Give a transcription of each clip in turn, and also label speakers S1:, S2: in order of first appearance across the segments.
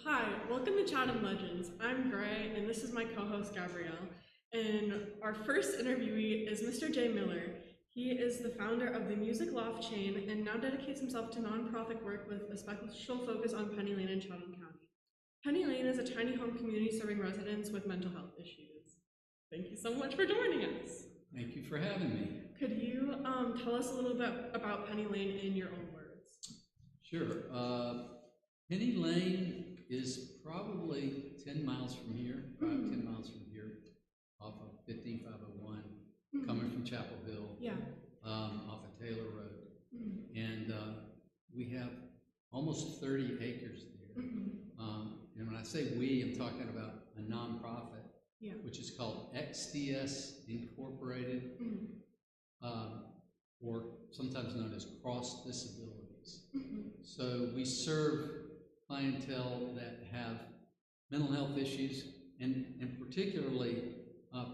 S1: Hi, welcome to Chatham Legends. I'm Gray, and this is my co-host Gabrielle. And our first interviewee is Mr. Jay Miller. He is the founder of the Music Loft chain and now dedicates himself to nonprofit work with a special focus on Penny Lane in Chatham County. Penny Lane is a tiny home community serving residents with mental health issues. Thank you so much for joining us.
S2: Thank you for having me.
S1: Could you tell us a little bit about Penny Lane in your own words?
S2: Sure. Penny Lane is probably 10 miles from here, 10 miles from here, off of 15501, coming from Chapel Hill, off of Taylor Road. And we have almost 30 acres there. And when I say we, I'm talking about a nonprofit, which is called XDS Incorporated, or sometimes known as Cross Disabilities. So we serve clientele that have mental health issues, and particularly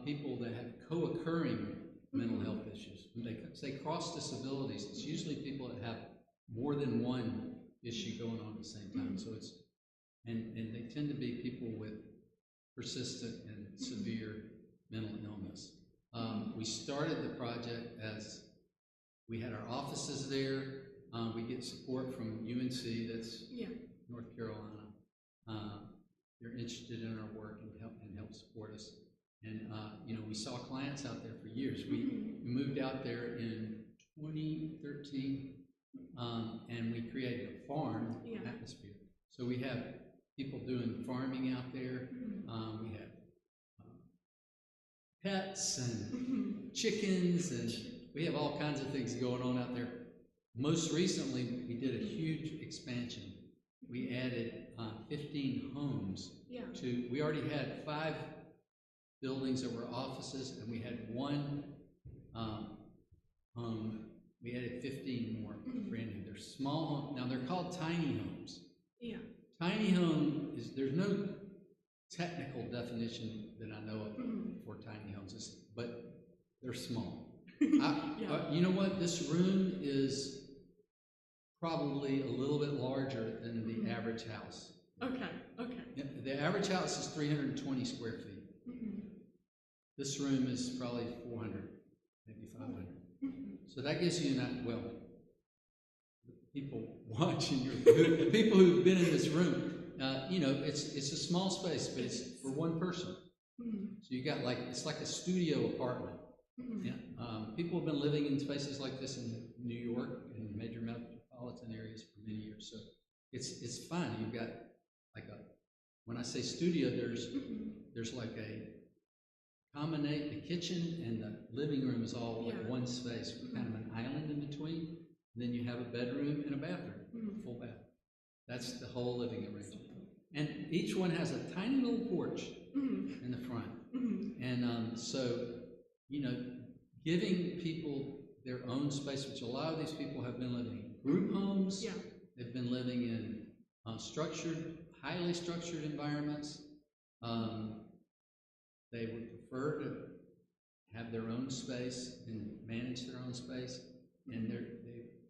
S2: people that have co-occurring mental health issues. When they say cross disabilities, it's usually people that have more than one issue going on at the same time. So it's and they tend to be people with persistent and severe mental illness. We started the project as we had our offices there. We get support from UNC, that's North Carolina. They're interested in our work and help support us. And we saw clients out there for years. We moved out there in 2013, and we created a farm atmosphere. So we have people doing farming out there. We have pets and chickens, and we have all kinds of things going on out there. Most recently, we did a huge expansion. We added 15 homes to, we already had 5 buildings that were offices, and we had 1 home. We added 15 more brand new. They're small homes. Now they're called tiny homes. Tiny home is, there's no technical definition that I know of for tiny homes, but they're small. You know what? This room is probably a little bit larger than the average house.
S1: Okay.
S2: The average house is 320 square feet. This room is probably 400, maybe 500. So that gives you well, the people watching, the people who've been in this room, it's a small space, but it's for one person. So you got it's like a studio apartment. People have been living in spaces like this in New York and major metropolitan areas for many years. So it's fun. You've got when I say studio, there's like the kitchen and the living room is all like one space with kind of an island in between. And then you have a bedroom and a bathroom, full bath. That's the whole living arrangement. And each one has a tiny little porch in the front. And so, giving people their own space, which a lot of these people have been living in group homes. They've been living in highly structured environments. They would prefer to have their own space and manage their own space. And they've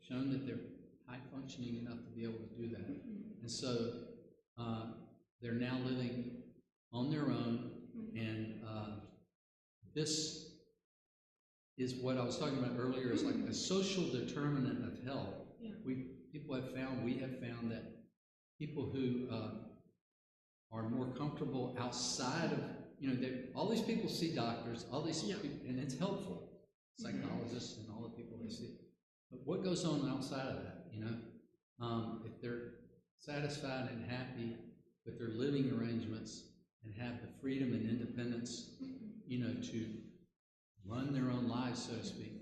S2: shown that they're high functioning enough to be able to do that. And so they're now living on their own, and this is what I was talking about earlier, is like a social determinant of health. We have found that people who are more comfortable outside of, all these people see doctors, all these people, and it's helpful, psychologists and all the people they see. But what goes on outside of that, if they're satisfied and happy with their living arrangements and have the freedom and independence, to run their own lives, so to speak,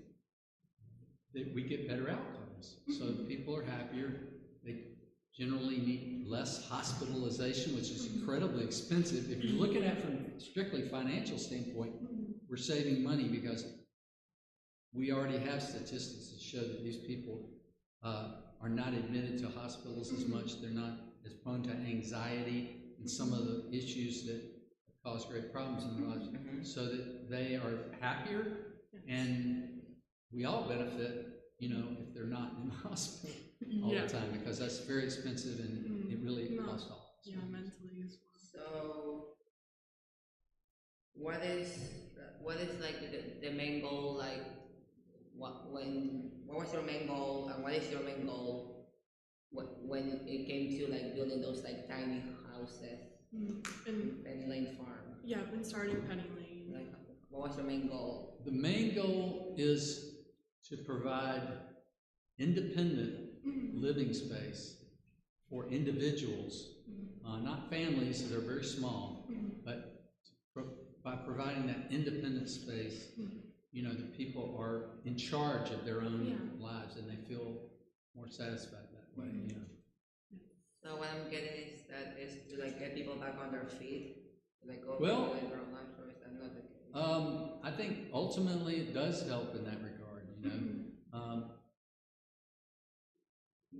S2: that we get better outcomes. So people are happier. They generally need less hospitalization, which is incredibly expensive. If you're looking at it from a strictly financial standpoint, we're saving money because we already have statistics that show that these people are not admitted to hospitals as much. They're not as prone to anxiety and some of the issues that cause great problems in their lives, so that they are happier, and we all benefit, if they're not in the hospital all the time, because that's very expensive and it really costs all. So.
S3: what is like the main goal? Like, what was your main goal, and what is your main goal when it came to like building those like tiny houses
S1: And
S3: in Penny Lane Farm?
S1: yeah, when starting Penny Lane.
S3: Like, what was your main goal?
S2: The main goal is to provide independent living space for individuals, not families that are very small, but by providing that independent space, you know, the people are in charge of their own lives, and they feel more satisfied that way, you know.
S3: So what I'm getting is that is to like get people back on their feet, to like go
S2: Well,
S3: back to their own lives, or is that not the case?
S2: I think ultimately it does help in that regard, you know.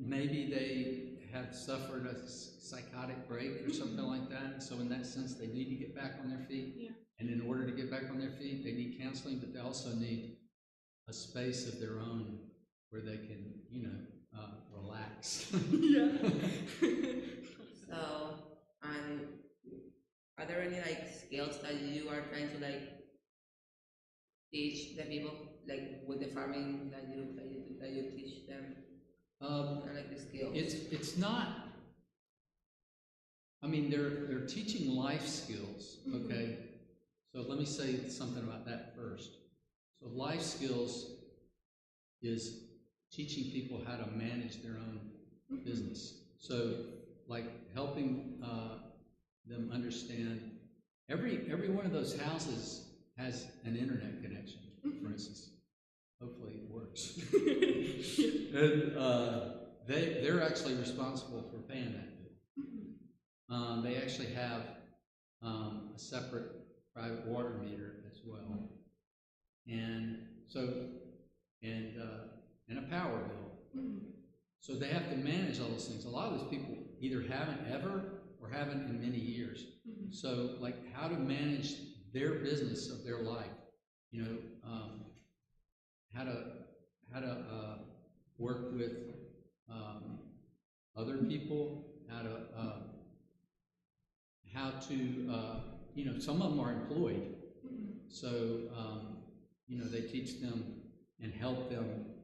S2: Maybe they have suffered a psychotic break or something like that, so in that sense they need to get back on their feet.
S1: Yeah.
S2: And in order to get back on their feet, they need counseling, but they also need a space of their own where they can, you know, relax.
S1: Yeah.
S3: So, and are there any like skills that you are trying to like teach the people, like with the farming that you teach them? What are like the skills?
S2: It's not. I mean, they're teaching life skills. Okay, so let me say something about that first. So life skills is teaching people how to manage their own business. So, like helping them understand every one of those houses has an internet connection, for instance. Hopefully it works. And they're actually responsible for paying that bill. They actually have a separate private water meter as well, and so and a power bill. So they have to manage all those things. A lot of those people either haven't ever or haven't in many years. So like how to manage their business of their life, you know, how to work with other people, how to you know, some of them are employed, so you know, they teach them and help them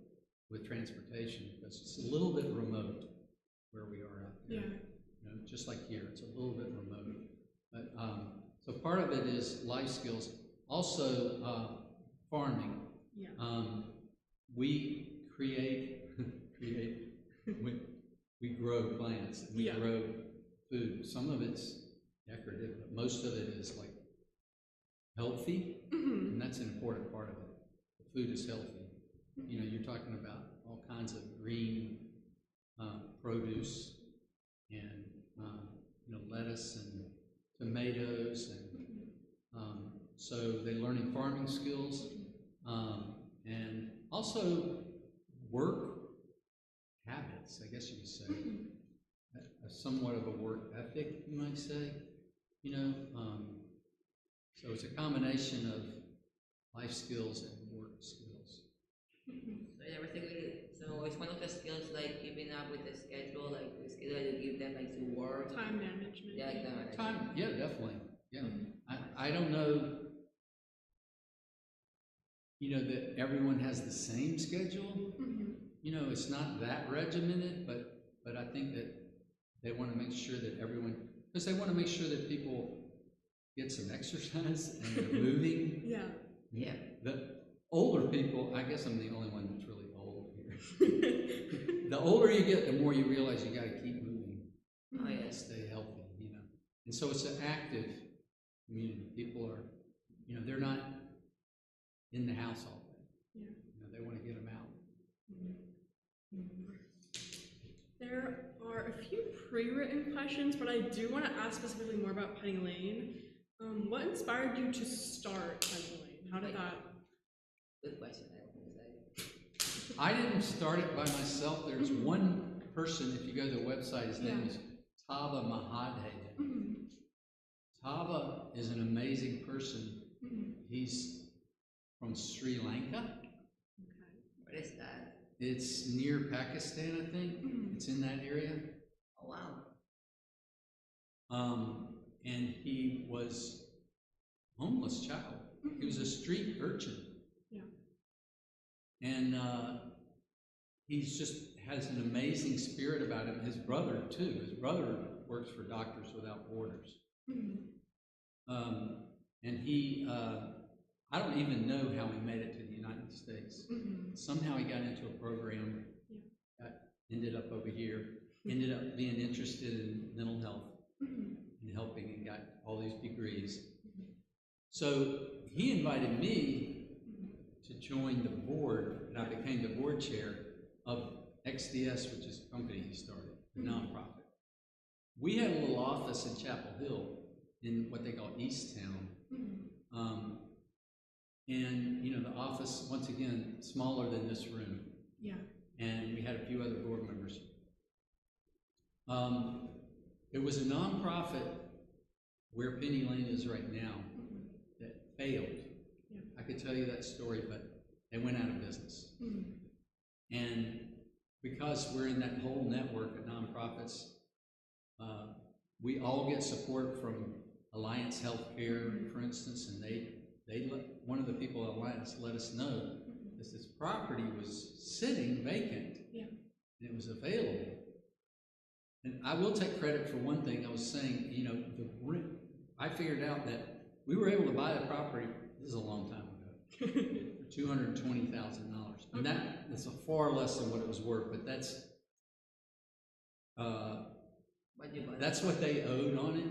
S2: with transportation, because it's a little bit remote where we are out there. You know, just like here, it's a little bit remote. But so part of it is life skills. Also, farming. We we grow plants. We grow food. Some of it's decorative, but most of it is like healthy, and that's an important part of it. The food is healthy. You know, you're talking about all kinds of green produce and you know, lettuce and tomatoes, and so they're learning farming skills, and also work habits, I guess you could say. Somewhat of a work ethic, you might say. You know, so it's a combination of life skills and work skills.
S3: So yeah, basically, so it's one of the skills like keeping up with the schedule, like the schedule that you give them like to work.
S1: Time management.
S3: Yeah, like time management.
S2: Time, yeah, definitely. Yeah. I don't know, you know, that everyone has the same schedule. You know, it's not that regimented, but I think that they want to make sure that everyone, because they want to make sure that people get some exercise and they're moving.
S3: Yeah.
S2: The older people, I guess I'm the only one that's really old here. The older you get, the more you realize you got to keep moving.
S3: Oh yeah.
S2: Stay healthy, you know. And so it's an active community. People are, you know, they're not in the house all day. You know, they want to get them out.
S1: There are a few pre-written questions, but I do want to ask specifically more about Penny Lane. What inspired you to start Penny Lane? How did that?
S3: Good question.
S2: I didn't start it by myself. There's one person, if you go to the website, his name is Tava Mahadhe. Tava is an amazing person. He's from Sri Lanka.
S3: What is that?
S2: It's near Pakistan, I think. It's in that area.
S3: Oh wow.
S2: And he was homeless child. He was a street urchin.
S1: Yeah.
S2: And he's just has an amazing spirit about him. His brother, too. His brother works for Doctors Without Borders. And he, I don't even know how he made it to the United States. Somehow he got into a program, ended up over here, ended up being interested in mental health and helping, and got all these degrees. So he invited me to join the board, and I became the board chair of XDS, which is a company he started, a nonprofit. We had a little office in Chapel Hill in what they call East Town. And, you know, the office, once again, smaller than this room.
S1: Yeah.
S2: And we had a few other board members. It was a nonprofit where Penny Lane is right now that failed.
S1: Yeah.
S2: I could tell you that story, but they went out of business. And because we're in that whole network of nonprofits, we all get support from Alliance Healthcare, for instance, and one of the people at Alliance let us know that this property was sitting vacant, and it was available. And I will take credit for one thing. I was saying, you know, I figured out that we were able to buy the property. This is a long time ago. For $220,000, and that's a far less than what it was worth. But that's what they owed on it.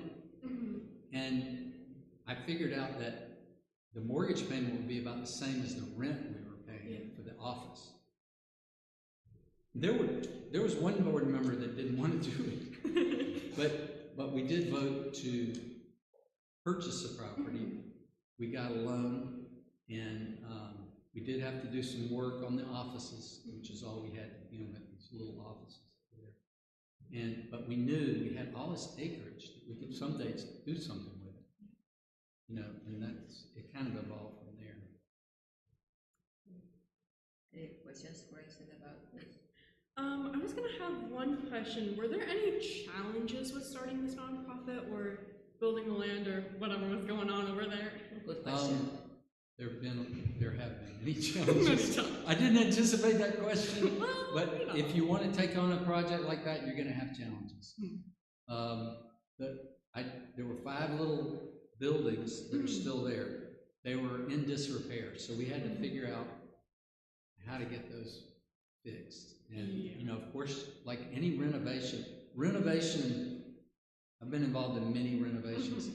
S2: And I figured out that the mortgage payment would be about the same as the rent we were paying for the office. There was one board member that didn't want to do it, but we did vote to purchase the property. We got a loan, and we did have to do some work on the offices, which is all we had to begin with, these little offices there. But we knew we had all this acreage that we could some days do something with it, you know, and it kind of evolved from there.
S3: Any questions, Grayson, about this?
S1: I was going to have one question. Were there any challenges with starting this nonprofit or building the land or whatever was going on over there?
S3: Good question.
S2: There have been many challenges. I didn't anticipate that question, but if you want to take on a project like that, you're going to have challenges. There were 5 little buildings that are still there. They were in disrepair, so we had to figure out how to get those fixed. And you know, of course, like any renovation, I've been involved in many renovations.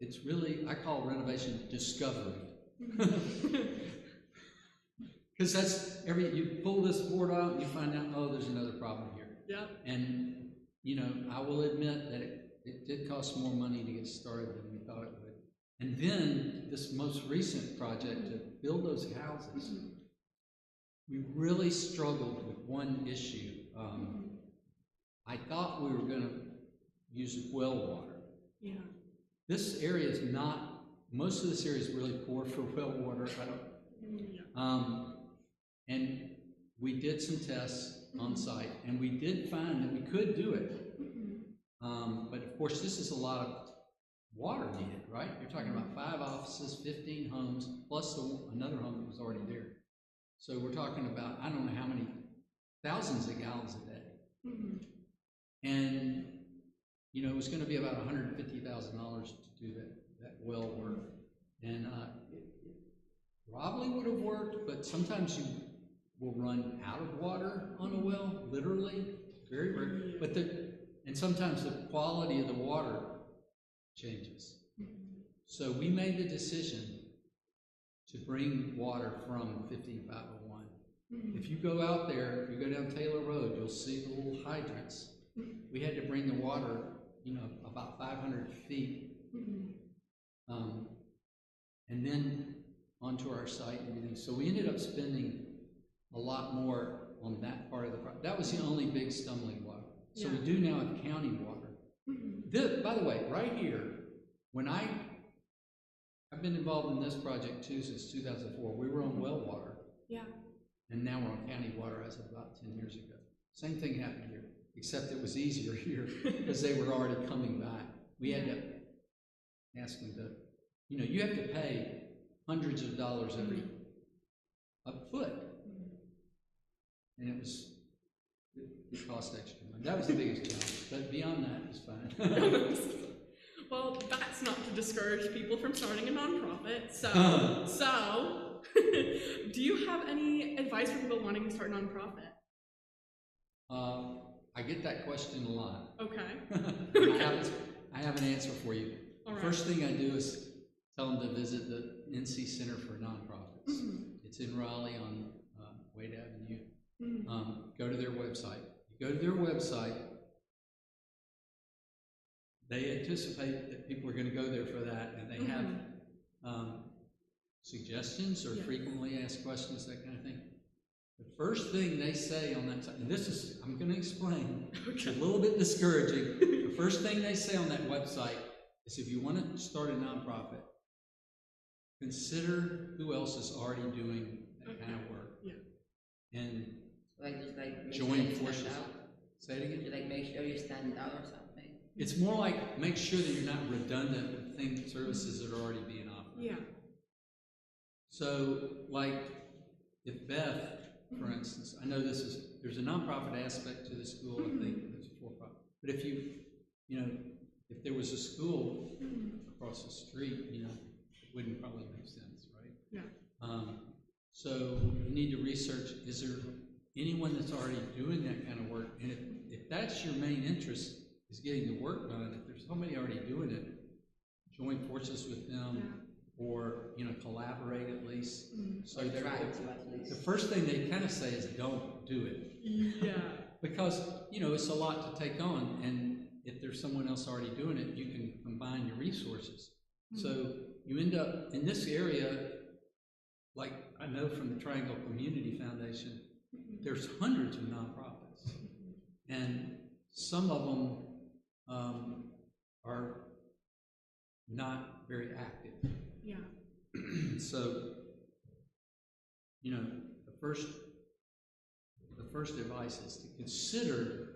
S2: It's really, I call renovation discovery. Because you pull this board out and you find out, oh, there's another problem here.
S1: Yeah.
S2: And, you know, I will admit that it did cost more money to get started than we thought it would. And then this most recent project to build those houses, we really struggled with one issue. I thought we were going to use well water.
S1: Yeah.
S2: This area is not, most of this area is really poor for well water. And we did some tests on site, and we did find that we could do it. But of course, this is a lot of water needed, right? You're talking about 5 offices, 15 homes, plus another home that was already there. So we're talking about, I don't know how many, thousands of gallons a day. And, you know, it was going to be about $150,000 to do that well work. And it probably would have worked, but sometimes you will run out of water on a well, literally, very, very, and sometimes the quality of the water changes. So we made the decision to bring water from 15501. If you go out there, if you go down Taylor Road, you'll see the little hydrants. We had to bring the water, you know, about 500 feet, and then onto our site and everything. So we ended up spending a lot more on that part of the project. That was the only big stumbling block. So we do now have county water. By the way, right here, when I've been involved in this project too since 2004. We were on well water.
S1: Yeah.
S2: And now we're on county water as of about 10 years ago. Same thing happened here, except it was easier here because they were already coming back. We had to ask them to you know, you have to pay hundreds of dollars every a foot, and it cost extra money. That was the biggest challenge, but beyond that, it's fine.
S1: Well, that's not to discourage people from starting a nonprofit. So, do you have any advice for people wanting to start a nonprofit?
S2: I get that question a lot.
S1: Okay.
S2: I have an answer for you.
S1: All right.
S2: First thing I do is tell them to visit the NC Center for Nonprofits. It's in Raleigh on Wade Avenue. Go to their website. You go to their website. They anticipate that people are going to go there for that, and they have suggestions or frequently asked questions, that kind of thing. The first thing they say on that site, and this is, I'm going to explain, it's a little bit discouraging. The first thing they say on that website is, if you want to start a nonprofit, consider who else is already doing that kind of work.
S1: Yeah.
S2: And
S3: just make
S2: join
S3: sure
S2: forces.
S3: Stand out.
S2: Say it again?
S3: Like make sure you stand out or something.
S2: It's more like make sure that you're not redundant with things, services that are already being offered.
S1: Yeah.
S2: So, like, if Beth, for instance, I know there's a nonprofit aspect to the school, I think it's a for-profit. But if if there was a school across the street, it wouldn't probably make sense, right?
S1: Yeah.
S2: So you need to research, is there anyone that's already doing that kind of work? And if that's your main interest, is getting the work done, if there's somebody already doing it, join forces with them, or collaborate at least. So the first thing they kind of say is, don't do it.
S1: Yeah.
S2: Because it's a lot to take on, and if there's someone else already doing it, you can combine your resources. So you end up in this area, like I know from the Triangle Community Foundation, there's hundreds of nonprofits, and some of them are not very active.
S1: Yeah.
S2: So, the first advice is to consider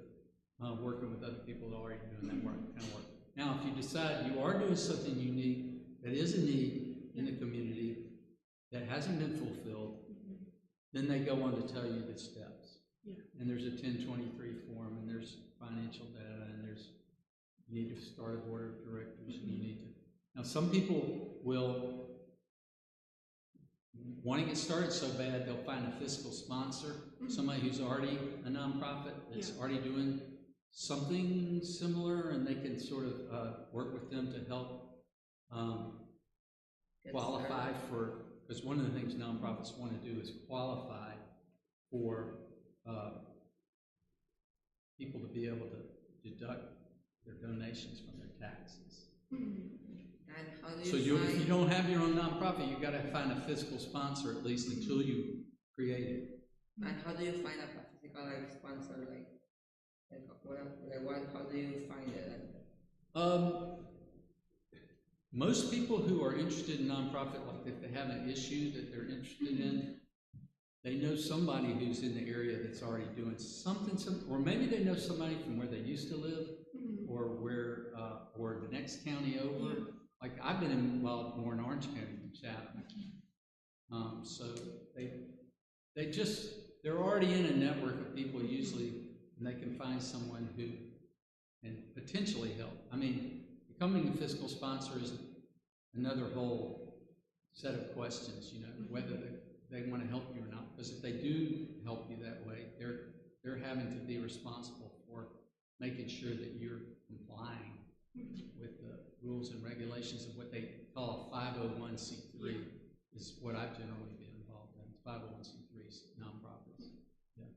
S2: working with other people that are already doing that kind of work. Now, if you decide you are doing something unique, that is a need in the community that hasn't been fulfilled, then they go on to tell you the steps.
S1: Yeah.
S2: And there's a 1023 form, and there's financial data, and you need to start a board of directors, and you need to. Now, some people will want to get started so bad they'll find a fiscal sponsor, somebody who's already a nonprofit that's already doing something similar, and they can sort of work with them to help qualify for. Because one of the things nonprofits want to do is qualify for people to be able to deduct their donations from their taxes.
S3: And how do
S2: So if you don't have your own nonprofit, you've got to find a fiscal sponsor at least until you create it.
S3: And how do you find a physical sponsor? How do you find it?
S2: Most people who are interested in nonprofit, like if they have an issue that they're interested in, they know somebody who's in the area that's already doing something, or maybe they know somebody from where they used to live, or where, or the next county over. Like I've been involved more in Orange County than Chatham. So they're already in a network of people usually, and they can find someone who can potentially help. I mean, becoming a fiscal sponsor is another whole set of questions, whether they want to help you or not. Because if they do help you that way, they're having to be responsible for making sure that you're complying with the rules and regulations of what they call a 501c3 is what I've generally been involved in. 501c3s, nonprofits. Yeah.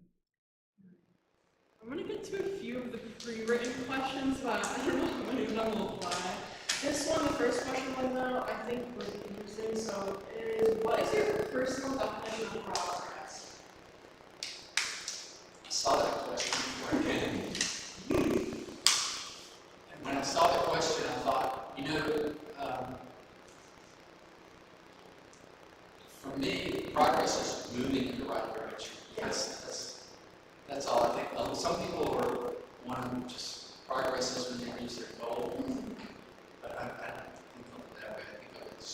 S1: I want to get to a few of the pre-written questions, but I don't know how many of them will apply. This one, the first question one though, I think was interesting. So what is your personal definition of progress?
S2: I saw that question before I came. And when I saw the question, I thought, for me, progress is moving in the right direction. That's all I think. Some people want to just progress is when they reach their goal, but I don't think of it that way. I think of it as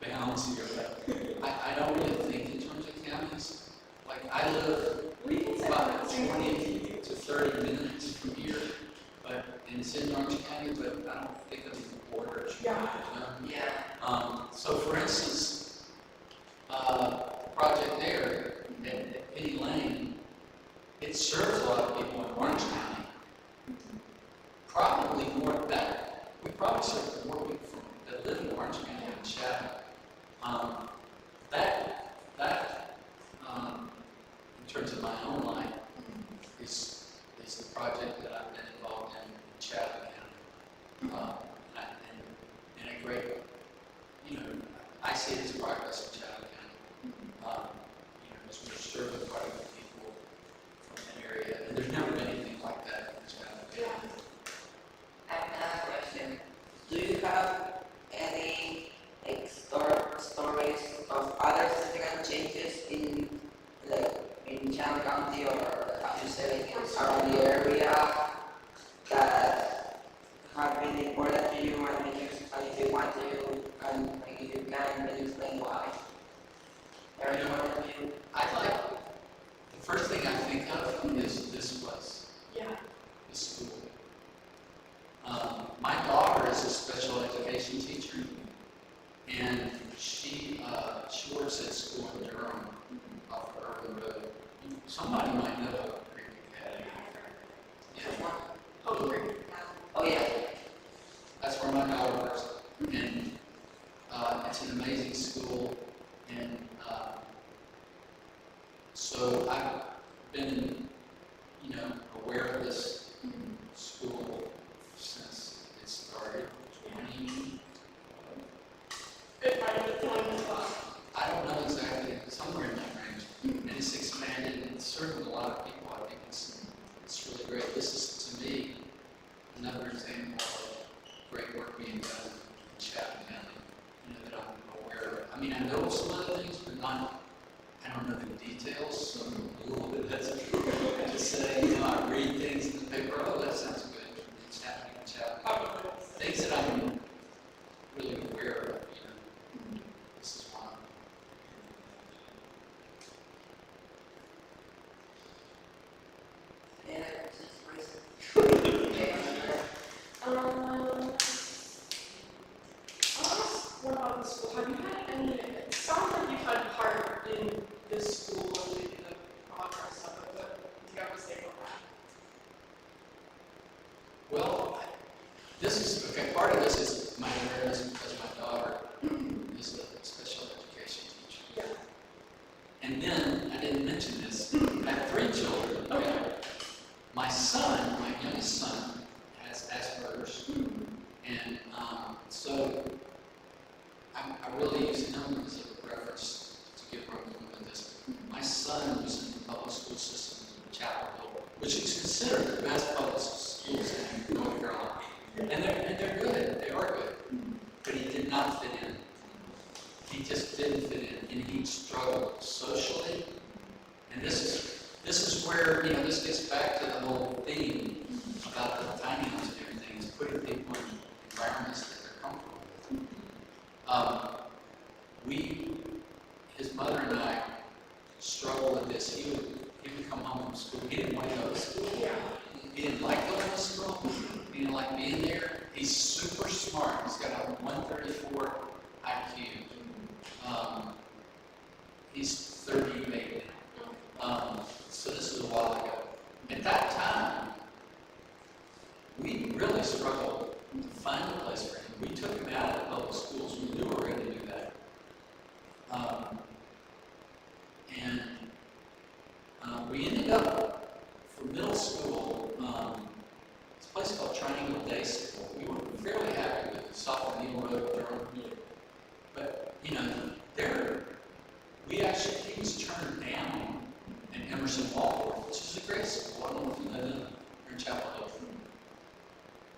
S2: bounds here, but I don't really think in terms of counties. Like, I live about 20 to 30 minutes from here, but and it's in Orange County, but I don't think of the border.
S4: Yeah.
S2: So, for instance, the project there at Penny Lane, it serves a lot of people in Orange County. Probably more that we probably serve more people that live in Orange County than Chatham. In terms of my own life, is the project that I've been involved in Chatham County. And a great, I see it as progress in Chatham County. As we're serving quite a few people from that area, and there's never been anything like that in Chatham County.
S3: I have another question. Do you have any stories of other significant changes in Chatham County or how you say around the area that have been important to you and if you want to and if you can explain why? Very important to you.
S2: The first thing I think of is this place.
S4: Yeah.
S2: The school. My daughter is a special education teacher, and she works at school in Durham off of Urban Road. Somebody might know Hope Creek Academy. Yeah.
S4: Hope Creek.
S3: Oh yeah.
S2: That's where my daughter works, and it's an amazing school, and so I've been, aware of this school since it started. 20.
S4: It might have been 20 as well.
S2: I don't know exactly, somewhere in that range, and it's expanded and it's served a lot of people. I think it's really great. This is, to me, another example of great work being done in Chatham County, that I'm aware of. I mean, I know some other things, but I don't know the details, so I'm a little bit hesitant to say, I read things in the paper, oh, that sounds good, it's happening in Chatham. Things that I'm really aware of, this is one.
S4: What about the school? Have you had any, it sounds like you've had part in this school and maybe the progress of it, but do you have to say about that?
S2: Well, this is, okay, part of this is my awareness because my daughter is a special education teacher.
S4: Yeah.
S2: And then, I didn't mention this, I have 3 children.
S4: Okay.
S2: My son, my youngest son, has Asperger's, and so I really use him as a reference to give room with this. My son was in the public school system in Chapel Hill, which is considered the best public schools in North Carolina. And they're good, they are good, but he did not fit in. He just didn't fit in, and he struggled socially. And this is where, this gets back to the whole theme about the tiny homes and everything, is putting people in environments that they're comfortable with. His mother and I struggled with this. He would come home from school. He didn't want to go to school.
S4: Yeah.
S2: He didn't like going to school. He didn't like being there. He's super smart. He's got a 134 IQ. He's 38 now. So this is a while ago. At that time, we really struggled to find a place for him. We took him out of the public schools. We knew we were going to do that. We ended up, for middle school, this place called Triangle Day School. We were fairly happy with Sophomore Needle Road, Durham. But, he was turned down in Emerson Waldorf, which is a great school. I don't know if you know them. They're in Chapel Hill.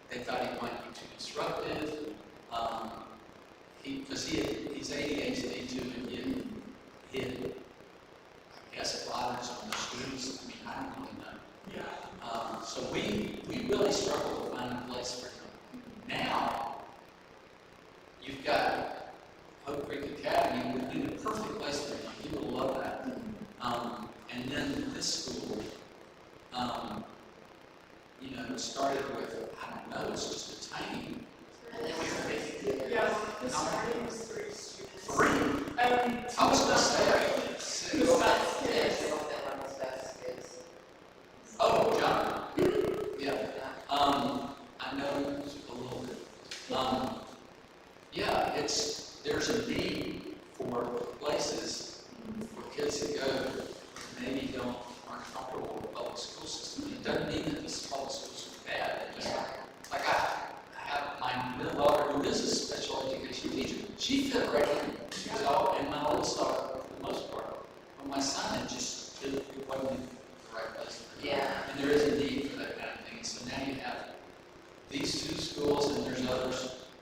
S2: They thought he might be too disruptive. Because he's ADHD too, and he had, I guess, blotters on the shoes. I mean, I don't really know.
S4: Yeah.
S2: So we really struggled to find a place for him. Now, you've got Oak Creek Academy would be the perfect place for him. He would love that. And then this school, you know, started with, I don't know, it's just a tiny.
S4: Yeah, the starting was 3 students.
S2: 3?
S4: And
S2: I was gonna say,
S4: two of us kids.
S2: oh, John. Yeah. I know a little bit. Yeah, there's a need for places for kids to go that maybe aren't comfortable with the public school system. It doesn't mean that this public school system is bad. It just, like I have my middle daughter who is a special education teacher. She fit right in. She was all, and my oldest daughter for the most part. But my son, it wasn't the right place for him.
S3: Yeah.
S2: And there is a need for that kind of thing. So now you have these 2 schools, and there's others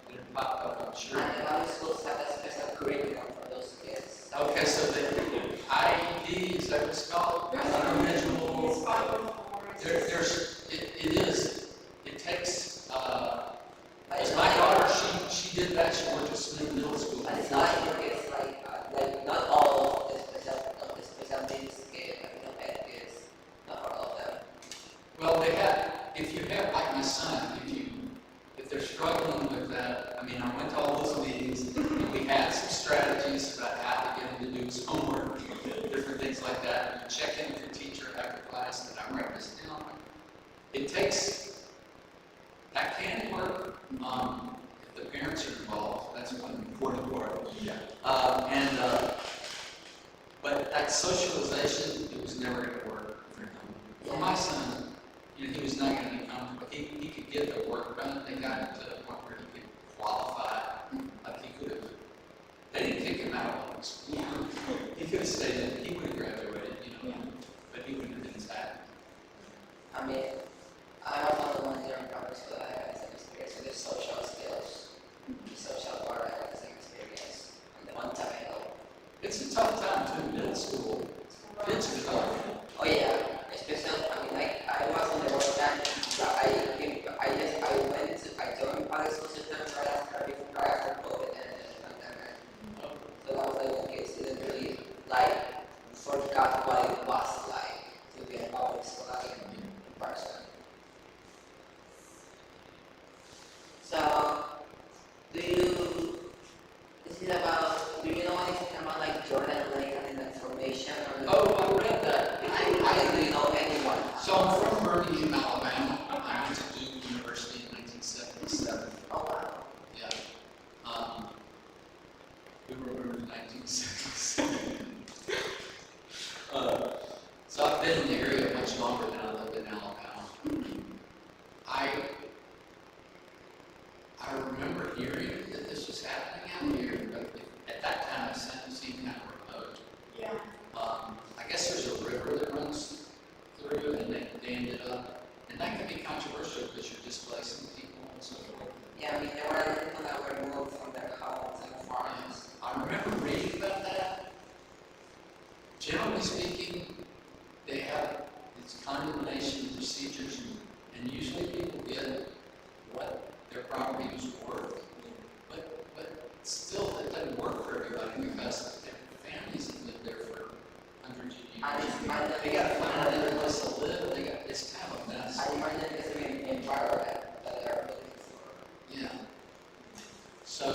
S2: that have popped up, I'm sure.
S3: And a lot of schools have a special curriculum for those kids.
S2: Okay, so the IEP, is that what it's called? Unoriginal.
S4: It's 504.
S2: It takes, as my daughter, she did that, she went to Smith Middle School.
S3: But it's not like it's like not all of the special needs kids, special ed kids, not all of them.
S2: Well, if you have, like my son, if they're struggling with that, I mean, I went to all those meetings, and we had some strategies about how to get him to do his homework, different things like that. You check in with your teacher after class, and I write this down. It takes, that can work, if the parents are involved, that's one important part. But that socialization, it was never going to work for him. For my son, you know, he was not going to be comfortable. He could get the work done. They got to the point where he could qualify. Like he could have. They didn't kick him out of public school. He could have stayed in. He would have graduated, you know, but he wouldn't have been as happy.
S3: I mean, I was not the one here in public school that I had the same experience with the social skills, the social part. I had the same experience. And the one time I know.
S2: It's a tough time too. Middle school. Kids are tough.
S3: Oh yeah, especially I mean like I was on the road time. I joined public school system right after COVID and the pandemic. So that was like okay, so didn't really like forgot what it was like to be in public school like in person. So do you know anything about like Jordan Lake and information or
S2: Oh, I read that.
S3: do you know anyone?
S2: So I'm from Birmingham, Alabama. I went to Duke University in 1977.
S3: Oh wow.
S2: Yeah. Who remembers 1977? So I've been in the area much longer than I lived in Alabama. I remember hearing that this was happening out here, but at that time it seemed kind of remote.
S4: Yeah.
S2: I guess there's a river that runs through, and they dammed it up. And that can be controversial because you're displacing people and so forth.
S3: Yeah, I mean there were other people that were moved from their homes and farms.
S2: I remember reading about that. Generally speaking, they have these condemnation procedures, and usually people get what their property was worth. But still, it doesn't work for everybody because their families have lived there for hundreds of years. They got to find another place to live. It's kind of a mess.
S3: I find it as an environment that they're looking for.
S2: Yeah. So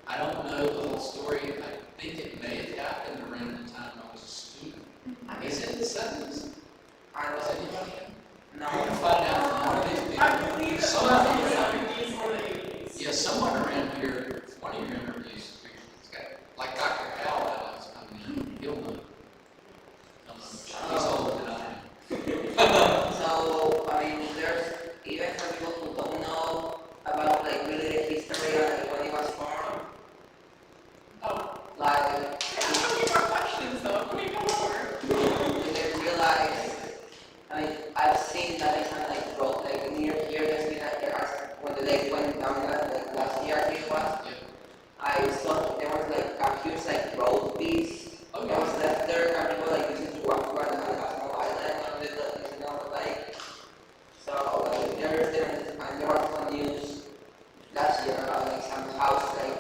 S2: I don't know the whole story. I think it may have happened around the time I was a student. Is it in the 70s?
S3: I
S2: Was
S3: was
S2: anybody?
S3: no.
S2: We can find out from one of these people.
S4: I believe it was in
S2: Someone
S4: the
S2: around,
S4: 70s or the 80s.
S2: yeah, someone around here, one of your interviews, it's got, like Dr. Hal that was coming in, he'll know. He's older than I am.
S3: So I mean there's even for people who don't know about like really the history of like, when it was formed.
S4: Oh.
S3: Like
S4: Yeah, how many more questions though? How many more?
S3: you can realize I mean I've seen that it's kind of like road like near here there's been like there are when the lake went down like last year I think it was.
S2: Yeah.
S3: I saw there was like a huge like road piece
S2: Oh,
S3: that was left there and people like using to walk through and have no island on the lake. So like there was some news last year about like some house like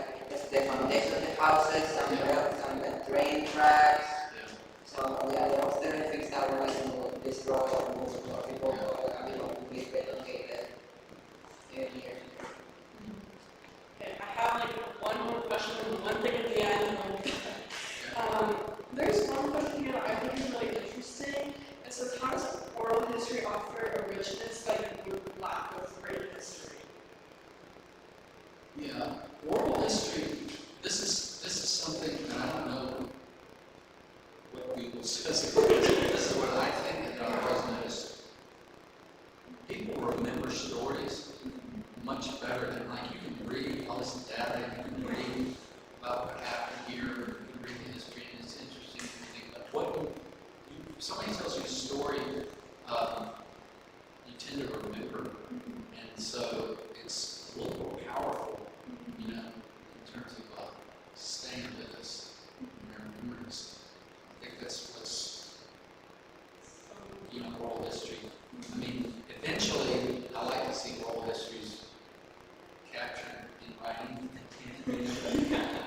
S3: the foundation of the houses, some train tracks.
S2: Yeah.
S3: So yeah, there was certain things that were like destroyed or moved, or people who be relocated in here.
S4: Okay, I have like one more question and one thing at the end. There's one question here that I think is really interesting. It says, how does oral history offer a richness that you would lack with written history?
S2: Yeah, oral history, this is something that I don't know what Google says. This is what I think, and I always notice. People remember stories much better than, like, you can read all this data, you can read about what happened here, you can read the history, and it's interesting to think about what if somebody tells you a story, you tend to remember, and so it's a little more powerful, you know, in terms of staying with us and our memories. I think that's what's, you know, oral history. I mean, eventually, I like to see oral histories captured in writing,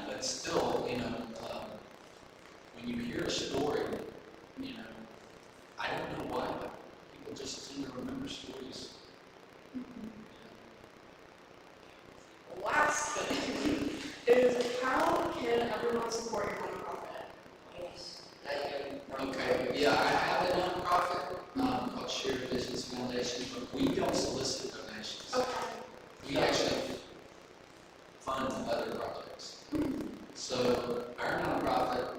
S2: but still, you know, when you hear a story, you know, I don't know why, but people just tend to remember stories.
S4: The last thing is, how can everyone support your nonprofit?
S3: Yes.
S2: Okay, yeah, I have a nonprofit called Shared Visions Foundation, but we don't solicit donations.
S4: Okay.
S2: We actually fund other projects. So our nonprofit